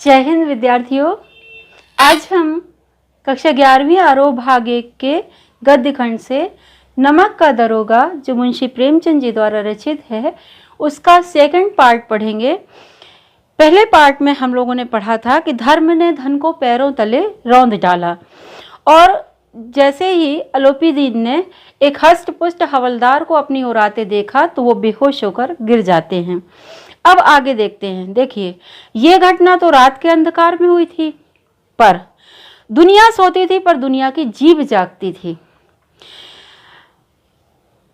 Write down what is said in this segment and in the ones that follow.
जय हिंद विद्यार्थियों। आज हम कक्षा 11वीं आरोह भाग 1 के गद्य खंड से नमक का दरोगा जो मुंशी प्रेमचंद जी द्वारा रचित है उसका सेकंड पार्ट पढ़ेंगे। पहले पार्ट में हम लोगों ने पढ़ा था कि धर्म ने धन को पैरों तले रौंद डाला और जैसे ही अलोपीदीन ने एक हष्ट-पुष्ट हवलदार को अपनी ओर आते देखा तो वो बेहोश होकर गिर जाते हैं। अब आगे देखते हैं। देखिए, ये घटना तो रात के अंधकार में हुई थी, पर दुनिया सोती थी पर दुनिया की जीभ जागती थी।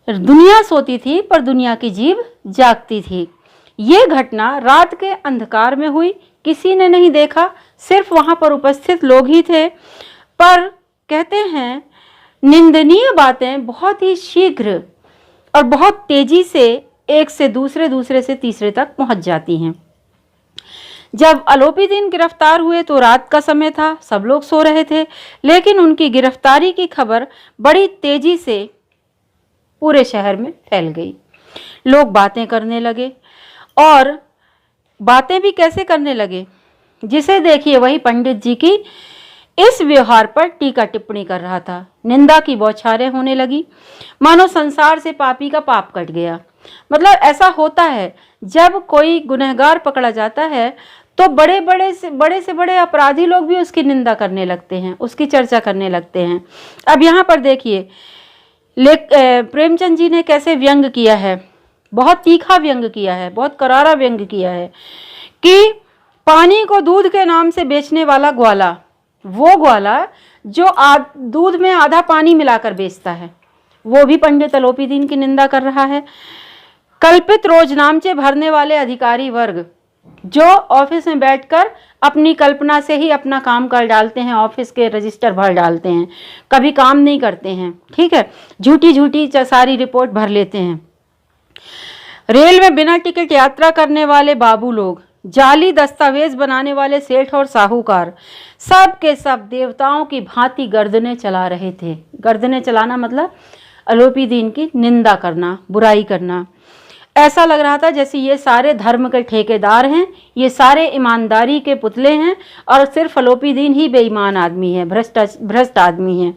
दुनिया सोती थी पर दुनिया की जीभ जागती थी। ये घटना रात के अंधकार में हुई, किसी ने नहीं देखा, सिर्फ वहां पर उपस्थित लोग ही थे। पर कहते हैं निंदनीय बातें बहुत ही शीघ्र और बहुत तेजी से एक से दूसरे, दूसरे से तीसरे तक पहुंच जाती हैं। जब अलोपीदीन गिरफ्तार हुए तो रात का समय था, सब लोग सो रहे थे, लेकिन उनकी गिरफ्तारी की खबर बड़ी तेजी से पूरे शहर में फैल गई। लोग बातें करने लगे और बातें भी कैसे करने लगे, जिसे देखिए वही पंडित जी की इस व्यवहार पर टीका टिप्पणी कर रहा था। निंदा की बौछारें होने लगी, मानो संसार से पापी का पाप कट गया। मतलब ऐसा होता है जब कोई गुनहगार पकड़ा जाता है तो बड़े से बड़े अपराधी लोग भी उसकी निंदा करने लगते हैं, उसकी चर्चा करने लगते हैं। अब यहाँ पर देखिए प्रेमचंद जी ने कैसे व्यंग किया है, बहुत तीखा व्यंग किया है, बहुत करारा व्यंग किया है कि पानी को दूध के नाम से बेचने वाला ग्वाला, वो ग्वाला जो दूध में आधा पानी मिलाकर बेचता है, वो भी पंडित अलोपीदीन की निंदा कर रहा है। कल्पित रोजनामचे भरने वाले अधिकारी वर्ग जो ऑफिस में बैठकर अपनी कल्पना से ही अपना काम कर डालते हैं, ऑफिस के रजिस्टर भर डालते हैं, कभी काम नहीं करते हैं, ठीक है, झूठी सारी रिपोर्ट भर लेते हैं। रेल में बिना टिकट यात्रा करने वाले बाबू लोग, जाली दस्तावेज बनाने वाले सेठ और साहूकार, सब के सब देवताओं की भांति गर्दनें चला रहे थे। गर्दनें चलाना मतलब अलोपीदीन की निंदा करना, बुराई करना। ऐसा लग रहा था जैसे ये सारे धर्म के ठेकेदार हैं, ये सारे ईमानदारी के पुतले हैं और सिर्फ अलोपीदीन ही बेईमान आदमी है, भ्रष्ट आदमी है।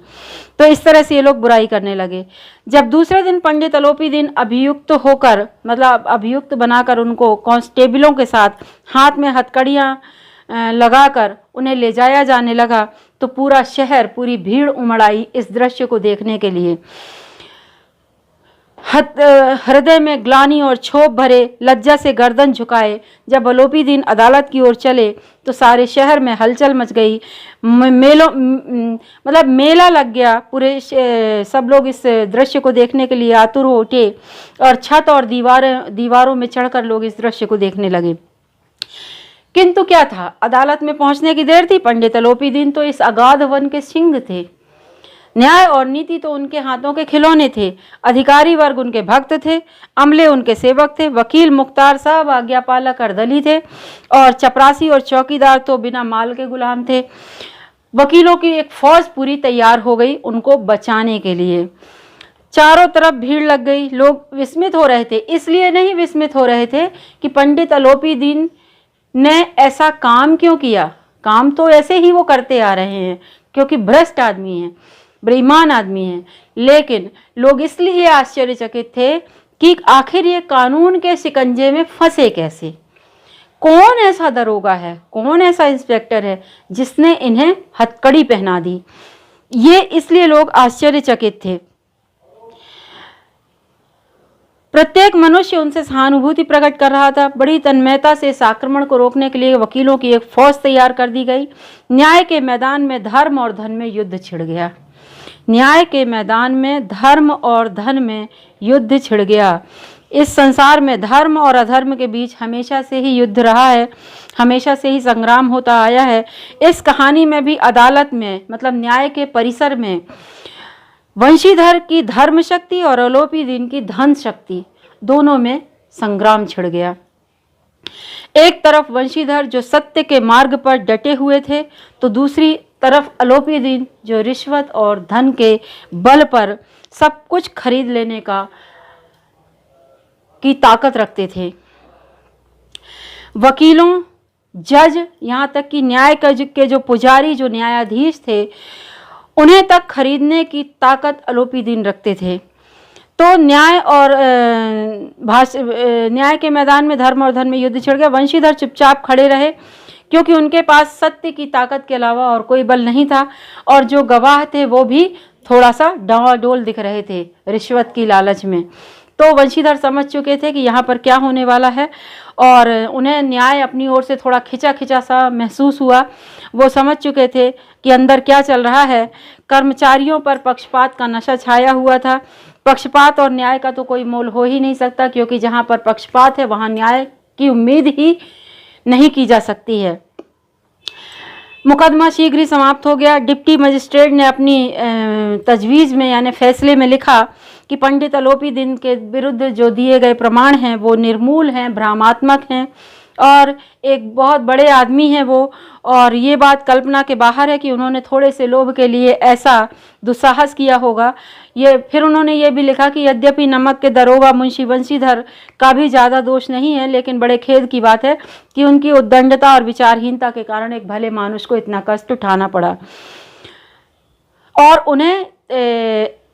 तो इस तरह से ये लोग बुराई करने लगे। जब दूसरे दिन पंडित अलोपीदीन अभियुक्त होकर, मतलब अभियुक्त बनाकर, उनको कांस्टेबलों के साथ हाथ में हथकड़ियाँ लगाकर उन्हें ले जाया जाने लगा तो पूरा शहर, पूरी भीड़ उमड़ आई इस दृश्य को देखने के लिए। हृदय में ग्लानि और क्षोभ भरे, लज्जा से गर्दन झुकाए जब अलोपीदीन अदालत की ओर चले तो सारे शहर में हलचल मच गई। मतलब मेला लग गया। पूरे सब लोग इस दृश्य को देखने के लिए आतुर हो उठे और छत और दीवारों में चढ़कर लोग इस दृश्य को देखने लगे। किंतु क्या था, अदालत में पहुंचने की देर थी। पंडित अलोपीदीन तो इस अगाध वन के सिंह थे। न्याय और नीति तो उनके हाथों के खिलौने थे। अधिकारी वर्ग उनके भक्त थे, अमले उनके सेवक थे, वकील मुख्तार साहब आज्ञापालक अर्दली थे और चपरासी और चौकीदार तो बिना माल के गुलाम थे। वकीलों की एक फौज पूरी तैयार हो गई उनको बचाने के लिए। चारों तरफ भीड़ लग गई। लोग विस्मित हो रहे थे, इसलिए नहीं विस्मित हो रहे थे कि पंडित अलोपीदीन ने ऐसा काम क्यों किया। काम तो ऐसे ही वो करते आ रहे हैं क्योंकि भ्रष्ट आदमी है, बेईमान आदमी है। लेकिन लोग इसलिए आश्चर्यचकित थे कि आखिर ये कानून के शिकंजे में फंसे कैसे। कौन ऐसा दरोगा है, कौन ऐसा इंस्पेक्टर है जिसने इन्हें हथकड़ी पहना दी। ये इसलिए लोग आश्चर्यचकित थे। प्रत्येक मनुष्य उनसे सहानुभूति प्रकट कर रहा था। बड़ी तन्मयता से इस आक्रमण को रोकने के लिए वकीलों की एक फौज तैयार कर दी गई। न्याय के मैदान में धर्म और धन में युद्ध छिड़ गया। न्याय के मैदान में धर्म और धन में युद्ध छिड़ गया। इस संसार में धर्म और अधर्म के बीच हमेशा से ही युद्ध रहा है, हमेशा से ही संग्राम होता आया है। इस कहानी में भी अदालत में, मतलब न्याय के परिसर में, वंशीधर की धर्म शक्ति और अलोपीदीन की धन शक्ति, दोनों में संग्राम छिड़ गया। एक तरफ वंशीधर जो सत्य के मार्ग पर डटे हुए थे, तो दूसरी तरफ अलोपीदीन जो रिश्वत और धन के बल पर सब कुछ खरीद लेने की ताकत रखते थे। वकीलों जज, यहाँ तक कि न्याय के जो पुजारी, जो न्यायाधीश थे, उन्हें तक खरीदने की ताकत अलोपीदीन रखते थे। तो न्याय और न्याय के मैदान में धर्म और धन में युद्ध छिड़ गया। वंशीधर चुपचाप खड़े रहे क्योंकि उनके पास सत्य की ताकत के अलावा और कोई बल नहीं था, और जो गवाह थे वो भी थोड़ा सा डावाडोल दिख रहे थे रिश्वत की लालच में। तो वंशीधर समझ चुके थे कि यहाँ पर क्या होने वाला है, और उन्हें न्याय अपनी ओर से थोड़ा खिंचा खिंचा सा महसूस हुआ। वो समझ चुके थे कि अंदर क्या चल रहा है। कर्मचारियों पर पक्षपात का नशा छाया हुआ था। पक्षपात और न्याय का तो कोई मोल हो ही नहीं सकता, क्योंकि जहाँ पर पक्षपात है वहाँ न्याय की उम्मीद ही नहीं की जा सकती है। मुकदमा शीघ्र ही समाप्त हो गया। डिप्टी मजिस्ट्रेट ने अपनी तजवीज़ में यानी फैसले में लिखा कि पंडित अलोपीदीन के विरुद्ध जो दिए गए प्रमाण हैं वो निर्मूल हैं, भ्रामात्मक हैं, और एक बहुत बड़े आदमी हैं वो, और ये बात कल्पना के बाहर है कि उन्होंने थोड़े से लोभ के लिए ऐसा दुस्साहस किया होगा। ये फिर उन्होंने ये भी लिखा कि यद्यपि नमक के दरोगा मुंशी वंशीधर का भी ज़्यादा दोष नहीं है, लेकिन बड़े खेद की बात है कि उनकी उद्दंडता और विचारहीनता के कारण एक भले मानुष को इतना कष्ट उठाना पड़ा। और उन्हें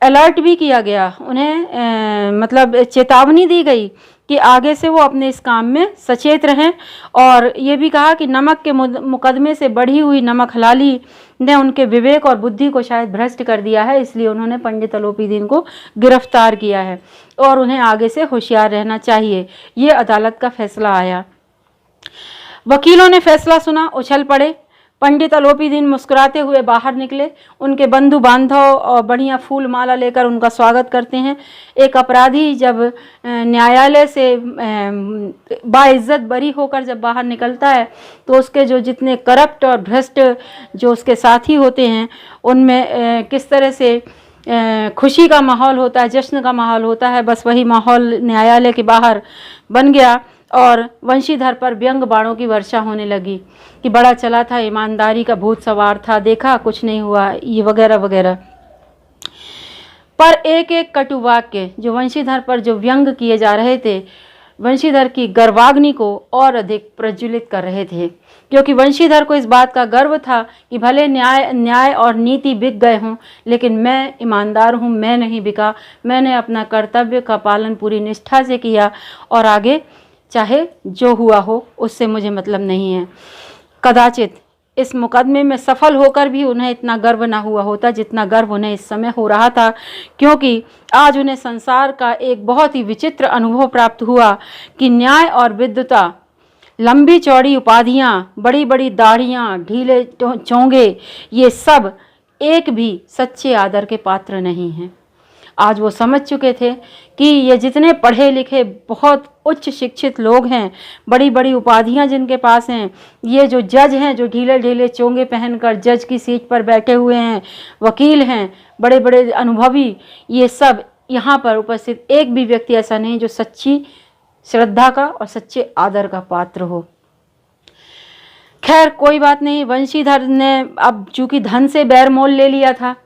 अलर्ट भी किया गया, उन्हें मतलब चेतावनी दी गई कि आगे से वो अपने इस काम में सचेत रहें। और ये भी कहा कि नमक के मुकदमे से बढ़ी हुई नमक हलाली ने उनके विवेक और बुद्धि को शायद भ्रष्ट कर दिया है, इसलिए उन्होंने पंडित अलोपीदीन को गिरफ्तार किया है और उन्हें आगे से होशियार रहना चाहिए। ये अदालत का फैसला आया। वकीलों ने फैसला सुना, उछल पड़े। पंडित अलोपीदीन मुस्कुराते हुए बाहर निकले। उनके बंधु बांधव और बढ़िया फूल माला लेकर उनका स्वागत करते हैं। एक अपराधी जब न्यायालय से बाइज्जत बरी होकर जब बाहर निकलता है तो उसके जो जितने करप्ट और भ्रष्ट जो उसके साथी होते हैं उनमें किस तरह से खुशी का माहौल होता है, जश्न का माहौल होता है, बस वही माहौल न्यायालय के बाहर बन गया। और वंशीधर पर व्यंग बाणों की वर्षा होने लगी कि बड़ा चला था, ईमानदारी का भूत सवार था, देखा कुछ नहीं हुआ, ये वगैरह वगैरह। पर एक एक कटु वाक्य जो वंशीधर पर जो व्यंग किए जा रहे थे, वंशीधर की गर्वाग्नि को और अधिक प्रज्वलित कर रहे थे, क्योंकि वंशीधर को इस बात का गर्व था कि भले न्याय और नीति बिक गए हों, लेकिन मैं ईमानदार हूँ, मैं नहीं बिका। मैंने अपना कर्तव्य का पालन पूरी निष्ठा से किया और आगे चाहे जो हुआ हो उससे मुझे मतलब नहीं है। कदाचित इस मुकदमे में सफल होकर भी उन्हें इतना गर्व ना हुआ होता जितना गर्व उन्हें इस समय हो रहा था, क्योंकि आज उन्हें संसार का एक बहुत ही विचित्र अनुभव प्राप्त हुआ कि न्याय और विद्वता, लंबी चौड़ी उपाधियाँ, बड़ी बड़ी दाढ़ियाँ, ढीले चोंगे, ये सब एक भी सच्चे आदर के पात्र नहीं हैं। आज वो समझ चुके थे कि ये जितने पढ़े लिखे बहुत उच्च शिक्षित लोग हैं, बड़ी बड़ी उपाधियां जिनके पास हैं, ये जो जज हैं जो ढीले ढीले चोंगे पहनकर जज की सीट पर बैठे हुए हैं, वकील हैं, बड़े बड़े अनुभवी, ये सब यहाँ पर उपस्थित एक भी व्यक्ति ऐसा नहीं जो सच्ची श्रद्धा का और सच्चे आदर का पात्र हो। खैर कोई बात नहीं, वंशीधर ने अब चूंकि धन से बैर मोल ले लिया था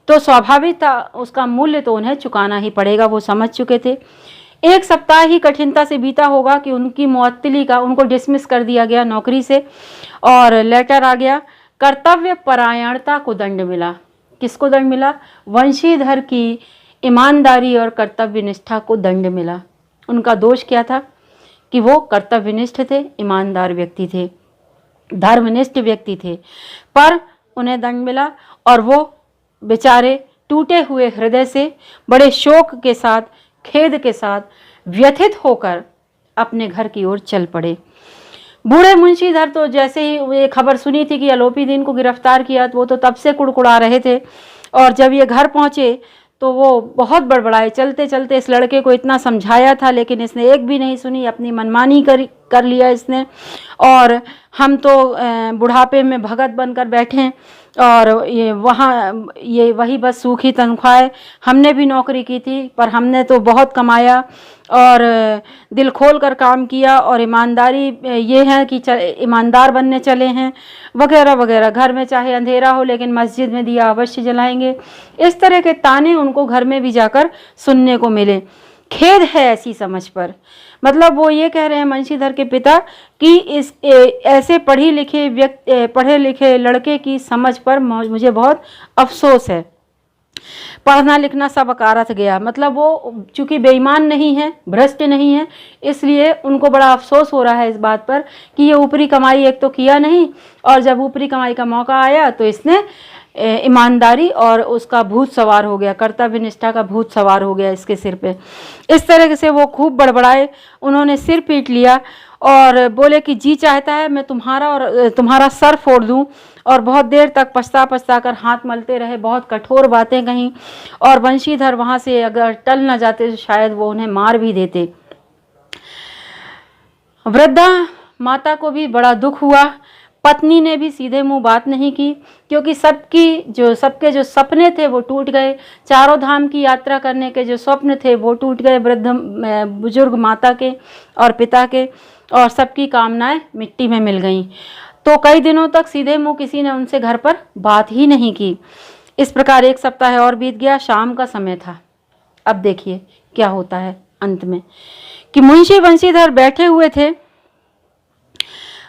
तो स्वाभाविक था उसका मूल्य तो उन्हें चुकाना ही पड़ेगा, वो समझ चुके थे। एक सप्ताह ही कठिनता से बीता होगा कि उनकी मुअत्तली का, उनको डिसमिस कर दिया गया नौकरी से और लेटर आ गया। कर्तव्य परायणता को दंड मिला। किसको दंड मिला? वंशीधर की ईमानदारी और कर्तव्य निष्ठा को दंड मिला। उनका दोष क्या था? कि वो कर्तव्यनिष्ठ थे, ईमानदार व्यक्ति थे, धर्मनिष्ठ व्यक्ति थे, पर उन्हें दंड मिला और वो बेचारे टूटे हुए हृदय से बड़े शोक के साथ, खेद के साथ, व्यथित होकर अपने घर की ओर चल पड़े। बूढ़े मुंशीधर तो जैसे ही ये खबर सुनी थी कि अलोपीदीन को गिरफ्तार किया तो वो तो तब से कुड़कुड़ा रहे थे, और जब ये घर पहुंचे तो वो बहुत बड़बड़ाए। चलते चलते इस लड़के को इतना समझाया था लेकिन इसने एक भी नहीं सुनी, अपनी मनमानी कर लिया इसने, और हम तो बुढ़ापे में भगत बनकर बैठे और ये वही बस सूखी तनख्वाह। हमने भी नौकरी की थी पर हमने तो बहुत कमाया और दिल खोल कर काम किया, और ईमानदारी ये है कि ईमानदार बनने चले हैं वगैरह वगैरह। घर में चाहे अंधेरा हो लेकिन मस्जिद में दिया अवश्य जलाएंगे। इस तरह के ताने उनको घर में भी जाकर सुनने को मिले। खेद है ऐसी समझ पर। मतलब वो ये कह रहे हैं बंशीधर के पिता कि ऐसे पढ़े लिखे लड़के की समझ पर मुझे बहुत अफसोस है। पढ़ना लिखना सब अकारथ गया। मतलब वो चूंकि बेईमान नहीं है, भ्रष्ट नहीं है, इसलिए उनको बड़ा अफसोस हो रहा है इस बात पर कि ये ऊपरी कमाई एक तो किया नहीं, और जब ऊपरी कमाई का मौका आया तो इसने ईमानदारी और उसका भूत सवार हो गया, कर्तव्य निष्ठा का भूत सवार हो गया इसके सिर पे। इस तरह से वो खूब बड़बड़ाए, उन्होंने सिर पीट लिया और बोले कि जी चाहता है मैं तुम्हारा सर फोड़ दूं। और बहुत देर तक पछता कर हाथ मलते रहे, बहुत कठोर बातें कहीं, और बंशीधर वहां से अगर टल न जाते तो शायद वो उन्हें मार भी देते। वृद्धा माता को भी बड़ा दुख हुआ। पत्नी ने भी सीधे मुंह बात नहीं की, क्योंकि सबके जो सपने थे वो टूट गए। चारों धाम की यात्रा करने के जो स्वप्न थे वो टूट गए वृद्ध बुजुर्ग माता के और पिता के, और सबकी कामनाएं मिट्टी में मिल गईं। तो कई दिनों तक सीधे मुंह किसी ने उनसे घर पर बात ही नहीं की। इस प्रकार एक सप्ताह और बीत गया। शाम का समय था। अब देखिए क्या होता है अंत में, कि मुंशी बंशीधर बैठे हुए थे,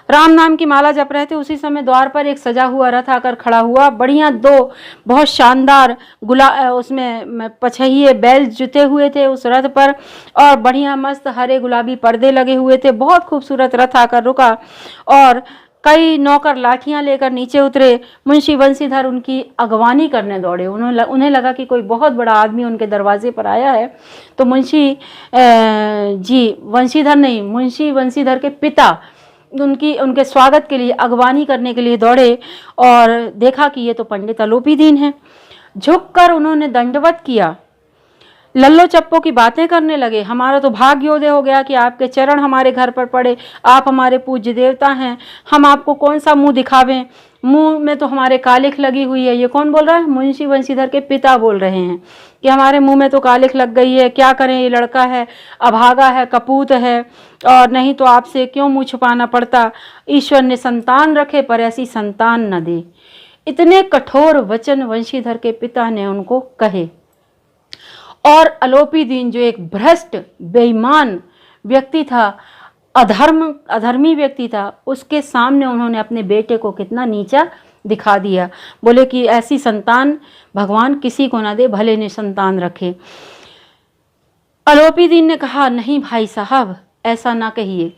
राम नाम की माला जप रहे थे। उसी समय द्वार पर एक सजा हुआ रथ आकर खड़ा हुआ। बढ़िया दो बहुत शानदार उसमें पछहिए बैल जुते हुए थे उस रथ पर, और बढ़िया मस्त हरे गुलाबी पर्दे लगे हुए थे। बहुत खूबसूरत रथ आकर रुका और कई नौकर लाठियां लेकर नीचे उतरे। मुंशी बंशीधर उनकी अगवानी करने दौड़े। उन्हें लगा कि कोई बहुत बड़ा आदमी उनके दरवाजे पर आया है। तो मुंशी बंशीधर के पिता उनके स्वागत के लिए, अगवानी करने के लिए दौड़े, और देखा कि ये तो पंडित अलोपी दीन है। झुककर उन्होंने दंडवत किया, लल्लो चप्पो की बातें करने लगे। हमारा तो भाग्योदय हो गया कि आपके चरण हमारे घर पर पड़े, आप हमारे पूज्य देवता हैं, हम आपको कौन सा मुंह दिखावें, मुंह में तो हमारे कालिख लगी हुई है। ये कौन बोल रहा है? मुंशी बंशीधर के पिता बोल रहे हैं कि हमारे मुंह में तो कालिख लग गई है, क्या करें, ये लड़का है, अभागा है, कपूत है, और नहीं तो आपसे क्यों मुंह छुपाना पड़ता। ईश्वर ने संतान रखे पर ऐसी संतान न दे। इतने कठोर वचन बंशीधर के पिता ने उनको कहे। और अलोपी दीन जो एक भ्रष्ट बेईमान व्यक्ति था, अधर्मी व्यक्ति था, उसके सामने उन्होंने अपने बेटे को कितना नीचा दिखा दिया। बोले कि ऐसी संतान भगवान किसी को ना दे, भले ने संतान रखे। अलोपी दीन ने कहा, नहीं भाई साहब, ऐसा ना कहिए।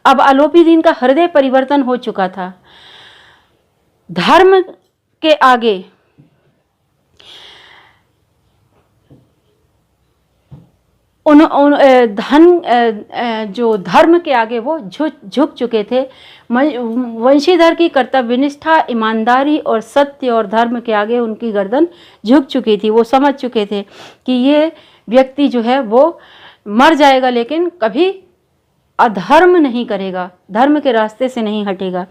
अब अलोपी दीन का हृदय परिवर्तन हो चुका था। धर्म के आगे जो धर्म के आगे वो झुक चुके थे। वंशीधर की कर्तव्यनिष्ठा, ईमानदारी और सत्य और धर्म के आगे उनकी गर्दन झुक चुकी थी। वो समझ चुके थे कि ये व्यक्ति जो है वो मर जाएगा लेकिन कभी अधर्म नहीं करेगा, धर्म के रास्ते से नहीं हटेगा।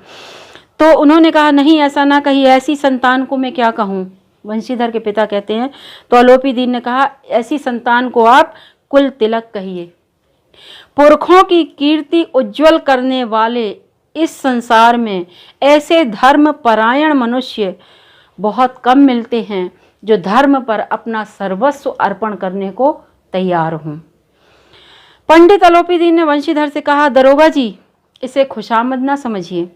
तो उन्होंने कहा, नहीं ऐसा ना कहिए, ऐसी संतान को मैं क्या कहूँ। वंशीधर के पिता कहते हैं। तो अलोपी दीन ने कहा, ऐसी संतान को आप कुल तिलक कहिए। पुरखों की कीर्ति उज्जवल करने वाले इस संसार में ऐसे धर्म परायण मनुष्य बहुत कम मिलते हैं जो धर्म पर अपना सर्वस्व अर्पण करने को तैयार हों। पंडित अलोपी दीन ने वंशीधर से कहा, दरोगा जी, इसे खुशामद ना समझिए।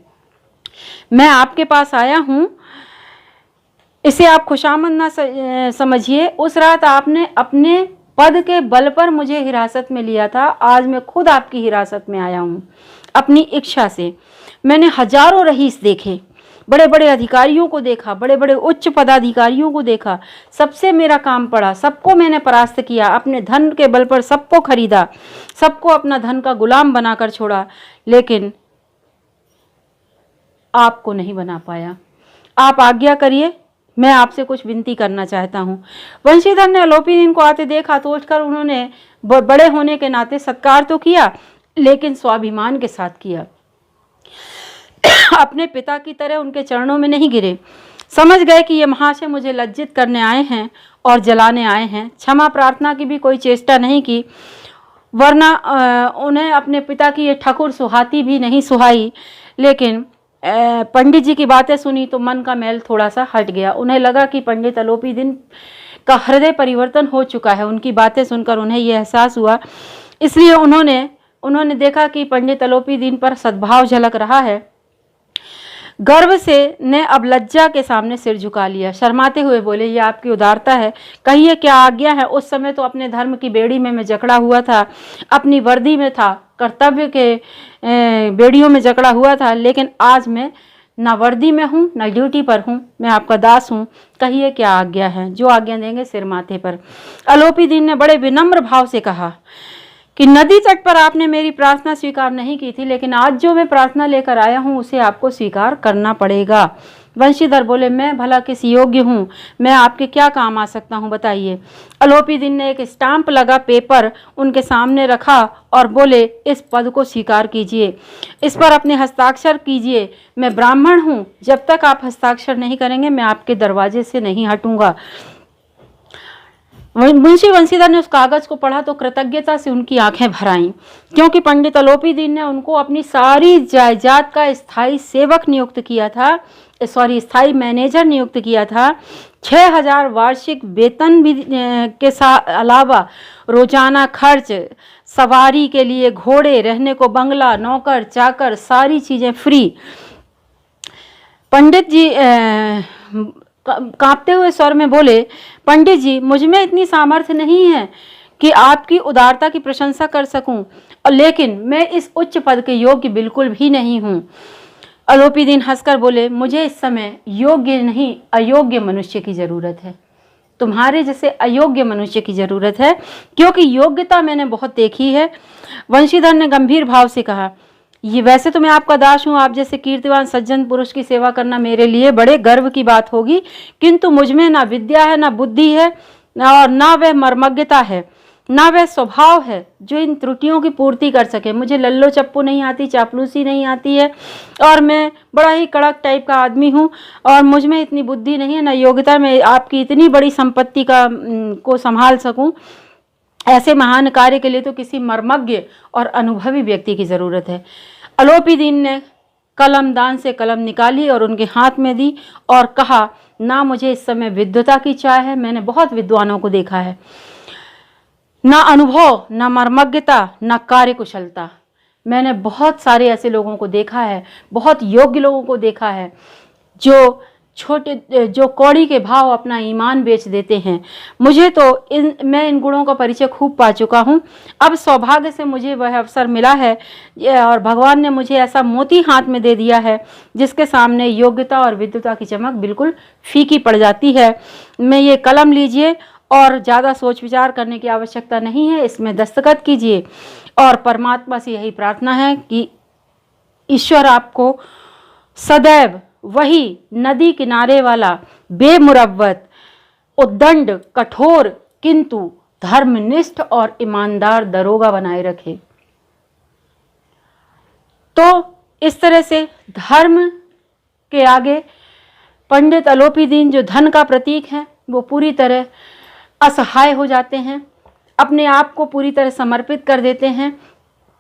मैं आपके पास आया हूं, इसे आप खुशामद ना समझिए। उस रात आपने अपने पद के बल पर मुझे हिरासत में लिया था, आज मैं खुद आपकी हिरासत में आया हूँ अपनी इच्छा से। मैंने हजारों रईस देखे, बड़े बड़े अधिकारियों को देखा, बड़े बड़े उच्च पदाधिकारियों को देखा, सबसे मेरा काम पड़ा, सबको मैंने परास्त किया, अपने धन के बल पर सबको खरीदा, सबको अपना धन का गुलाम बनाकर छोड़ा, लेकिन आपको नहीं बना पाया। आप आज्ञा करिए, मैं आपसे कुछ विनती करना चाहता हूँ। वंशीधर ने अलोपी दीन को आते देखा तो उठकर उन्होंने बड़े होने के नाते सत्कार तो किया, लेकिन स्वाभिमान के साथ किया। अपने पिता की तरह उनके चरणों में नहीं गिरे। समझ गए कि ये महाशय मुझे लज्जित करने आए हैं और जलाने आए हैं। क्षमा प्रार्थना की भी कोई चेष्टा नहीं की, वरना उन्हें अपने पिता की ये ठकुर सुहाती भी नहीं सुहाई। लेकिन पंडित जी की बातें सुनी तो मन का मैल थोड़ा सा हट गया। उन्हें लगा कि पंडित अलोपी दीन का हृदय परिवर्तन हो चुका है। उनकी बातें सुनकर उन्हें यह एहसास हुआ, इसलिए उन्होंने देखा कि पंडित अलोपीदीन पर सद्भाव झलक रहा है। गर्व से ने अब लज्जा के सामने सिर झुका लिया। शर्माते हुए बोले, ये आपकी उदारता है, कहिए क्या आज्ञा है। उस समय तो अपने धर्म की बेड़ी में मैं जकड़ा हुआ था, अपनी वर्दी में था, कर्तव्य के बेड़ियों में जकड़ा हुआ था, लेकिन आज मैं ना वर्दी में हूँ ना ड्यूटी पर हूँ, मैं आपका दास हूँ, कहिए क्या आज्ञा है। जो आज्ञा देंगे सिर माथे पर। अलोपीदीन ने बड़े विनम्र भाव से कहा कि नदी तट पर आपने मेरी प्रार्थना स्वीकार नहीं की थी, लेकिन आज जो मैं प्रार्थना लेकर आया हूँ उसे आपको स्वीकार करना पड़ेगा। वंशीधर बोले, मैं भला किस योग्य हूँ, मैं आपके क्या काम आ सकता हूँ, बताइए। अलोपीदीन ने एक स्टाम्प लगा पेपर उनके सामने रखा और बोले, इस पद को स्वीकार कीजिए, इस पर अपने हस्ताक्षर कीजिए। मैं ब्राह्मण हूँ, जब तक आप हस्ताक्षर नहीं करेंगे मैं आपके दरवाजे से नहीं हटूंगा। मुंशी वंशीधर ने उस कागज को पढ़ा तो कृतज्ञता से उनकी आंखें भर आईं, क्योंकि पंडित अलोपीदीन ने उनको अपनी सारी जायदाद का स्थायी सेवक नियुक्त किया था, स्थायी मैनेजर नियुक्त किया था। 6,000 वार्षिक वेतन भी के अलावा रोजाना खर्च, सवारी के लिए घोड़े, रहने को बंगला, नौकर चाकर, सारी चीजें फ्री। पंडित जी कांपते हुए स्वर में बोले, पंडित जी, मुझ में इतनी सामर्थ्य नहीं है कि आपकी उदारता की प्रशंसा कर सकूं, और लेकिन मैं इस उच्च पद के योग्य बिल्कुल भी नहीं हूं। अलोपीदीन हंसकर बोले, मुझे इस समय योग्य नहीं अयोग्य मनुष्य की जरूरत है, तुम्हारे जैसे अयोग्य मनुष्य की जरूरत है, क्योंकि योग्यता मैंने बहुत देखी है। वंशीधर ने गंभीर भाव से कहा, ये वैसे तो मैं आपका दास हूँ, आप जैसे कीर्तिवान सज्जन पुरुष की सेवा करना मेरे लिए बड़े गर्व की बात होगी, किंतु मुझमें ना विद्या है, ना बुद्धि है, और ना वह मर्मज्ञता है, ना वह स्वभाव है जो इन त्रुटियों की पूर्ति कर सके। मुझे लल्लो चप्पू नहीं आती, चापलूसी नहीं आती है, और मैं बड़ा ही कड़क टाइप का आदमी हूँ, और मुझ में इतनी बुद्धि नहीं है, ना योग्यता में आपकी इतनी बड़ी संपत्ति को संभाल सकूँ। ऐसे महान कार्य के लिए तो किसी मर्मज्ञ और अनुभवी व्यक्ति की जरूरत है। अलोपीदीन ने कलमदान से कलम निकाली और उनके हाथ में दी और कहा, ना मुझे इस समय विद्वता की चाह है, मैंने बहुत विद्वानों को देखा है, ना अनुभव, ना मर्मज्ञता, ना कार्यकुशलता। मैंने बहुत सारे ऐसे लोगों को देखा है, बहुत योग्य लोगों को देखा है, जो कौड़ी के भाव अपना ईमान बेच देते हैं। मुझे तो मैं इन गुणों का परिचय खूब पा चुका हूँ। अब सौभाग्य से मुझे वह अवसर मिला है, और भगवान ने मुझे ऐसा मोती हाथ में दे दिया है जिसके सामने योग्यता और विद्वता की चमक बिल्कुल फीकी पड़ जाती है। मैं ये कलम लीजिए, और ज़्यादा सोच विचार करने की आवश्यकता नहीं है, इसमें दस्तखत कीजिए, और परमात्मा से यही प्रार्थना है कि ईश्वर आपको सदैव वही नदी किनारे वाला बेमुरव्वत, उद्दंड, कठोर किंतु धर्मनिष्ठ और ईमानदार दरोगा बनाए रखे। तो इस तरह से धर्म के आगे पंडित अलोपीदीन, जो धन का प्रतीक है, वो पूरी तरह असहाय हो जाते हैं, अपने आप को पूरी तरह समर्पित कर देते हैं,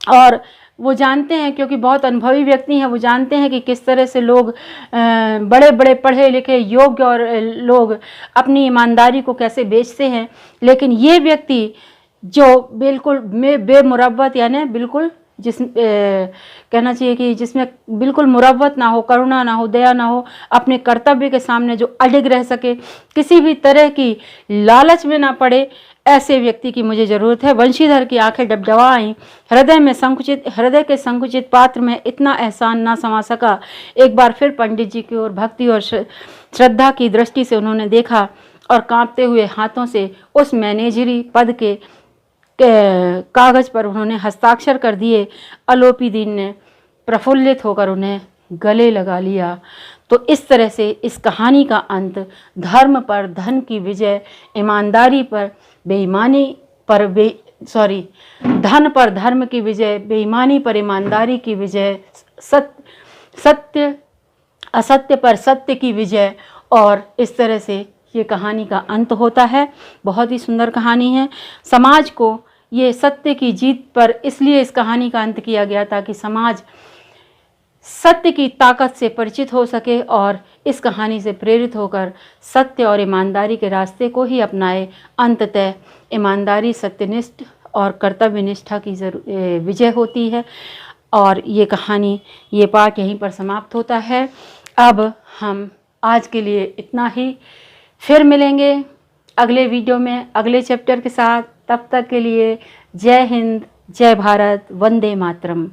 और वो जानते हैं, क्योंकि बहुत अनुभवी व्यक्ति हैं, वो जानते हैं कि किस तरह से लोग, बड़े बड़े पढ़े लिखे योग्य और लोग अपनी ईमानदारी को कैसे बेचते हैं। लेकिन ये व्यक्ति जो बिल्कुल बेमुरव्वत, यानी बिल्कुल कहना चाहिए कि जिसमें बिल्कुल मुरव्वत ना हो, करुणा ना हो, दया ना हो, अपने कर्तव्य के सामने जो अडिग रह सके, किसी भी तरह की लालच में ना पड़े, ऐसे व्यक्ति की मुझे ज़रूरत है। वंशीधर की आंखें डबडबा आईं, हृदय के संकुचित पात्र में इतना एहसान ना समा सका। एक बार फिर पंडित जी की ओर भक्ति और श्रद्धा की दृष्टि से उन्होंने देखा, और कांपते हुए हाथों से उस मैनेजरी पद के कागज पर उन्होंने हस्ताक्षर कर दिए। अलोपीदीन ने प्रफुल्लित होकर उन्हें गले लगा लिया। तो इस तरह से इस कहानी का अंत धर्म पर धन की विजय, ईमानदारी पर बेईमानी पर धन पर धर्म की विजय, बेईमानी पर ईमानदारी की विजय, सत्य असत्य पर सत्य की विजय, और इस तरह से ये कहानी का अंत होता है। बहुत ही सुंदर कहानी है। समाज को ये सत्य की जीत पर इसलिए इस कहानी का अंत किया गया ताकि समाज सत्य की ताकत से परिचित हो सके और इस कहानी से प्रेरित होकर सत्य और ईमानदारी के रास्ते को ही अपनाए। अंततः ईमानदारी, सत्यनिष्ठ और कर्तव्य निष्ठा की विजय होती है। और ये कहानी, ये पाठ यहीं पर समाप्त होता है। अब हम आज के लिए इतना ही, फिर मिलेंगे अगले वीडियो में अगले चैप्टर के साथ। तब तक के लिए जय हिंद, जय भारत, वंदे मातरम।